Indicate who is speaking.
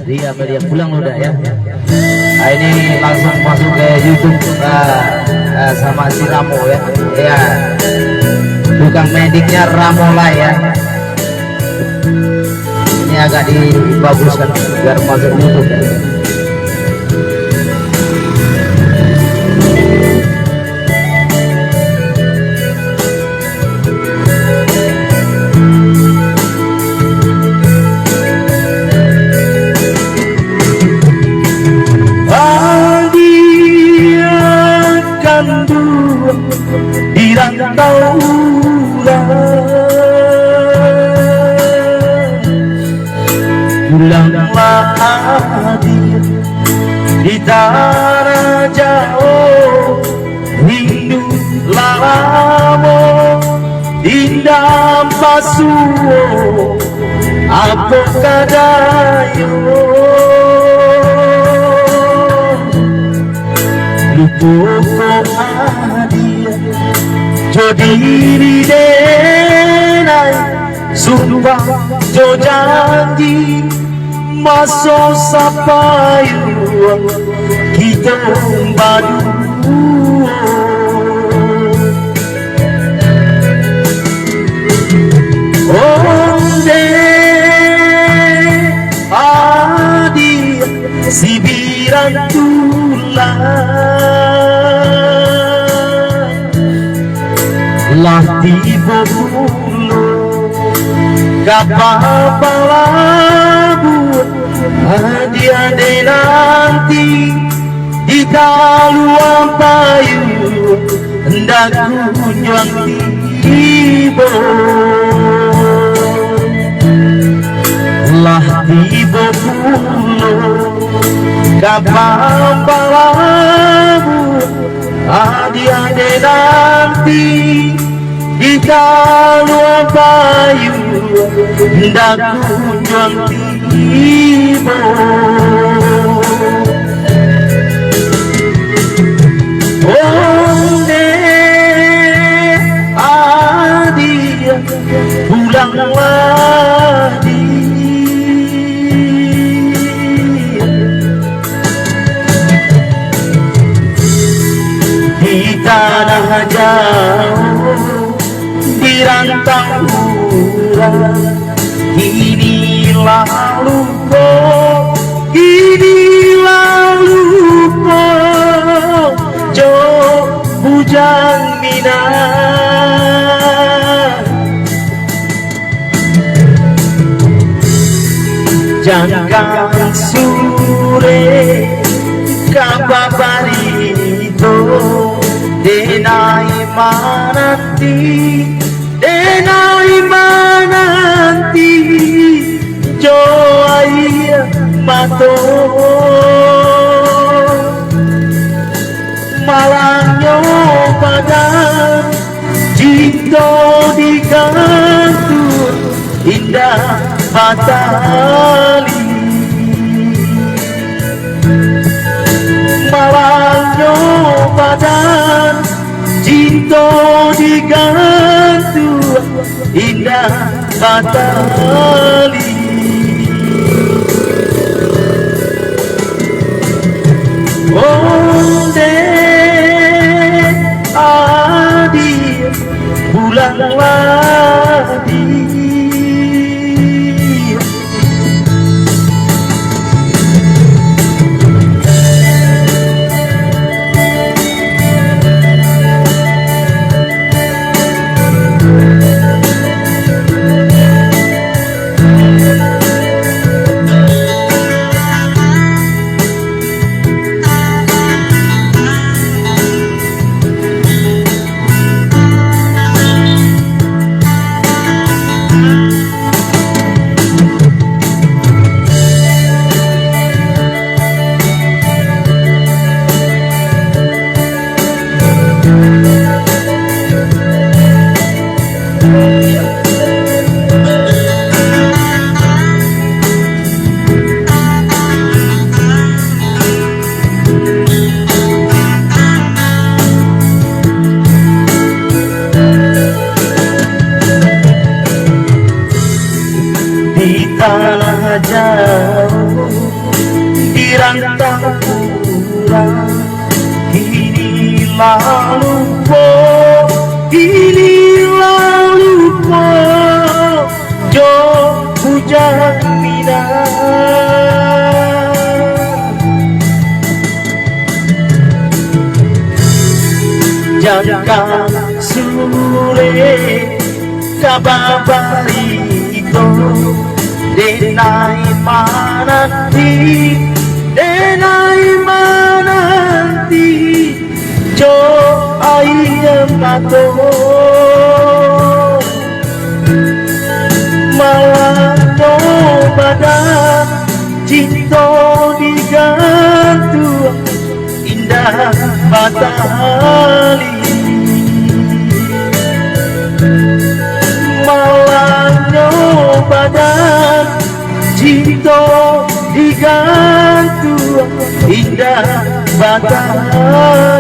Speaker 1: Dia pulang udah ya. Nah, ini langsung masuk ke YouTube sama si Ramo ya. Ya, tukang mediknya Ramola ya. Ini agak dibaguskan biar masuk YouTube ya.
Speaker 2: Pulanglah hadir di tanah jauh, rindu lamo indah pasuo apa kadayo lupa hadir jodiri denai sumpah jo janji masuk sapayu kita badu onde adi si birantula latih bulu kapapalabut hadiah nanti di kaluang payu hendak kunjung tiba lah tiba puluh kapapalabut hadiah nanti di kaluang payu hendak kunjung tiba onde adi pulanglah di tanah jauh di rantau urang inilah lupa jo bujang minang jangkang sore kababarito denai mananti jo air mato malangnya badan cinta digantung indah batali malangnya badan cinta digantung indah batali onde adi pulanglah kurang. Kini lalu po, kini lalu po, jo hujan minang. Jangka sule kababari itu denai mananti, denai mananti, jo ayam mato malanyo badan cinta digantung indah batali. Malanyo badan cinta digantung indah batali.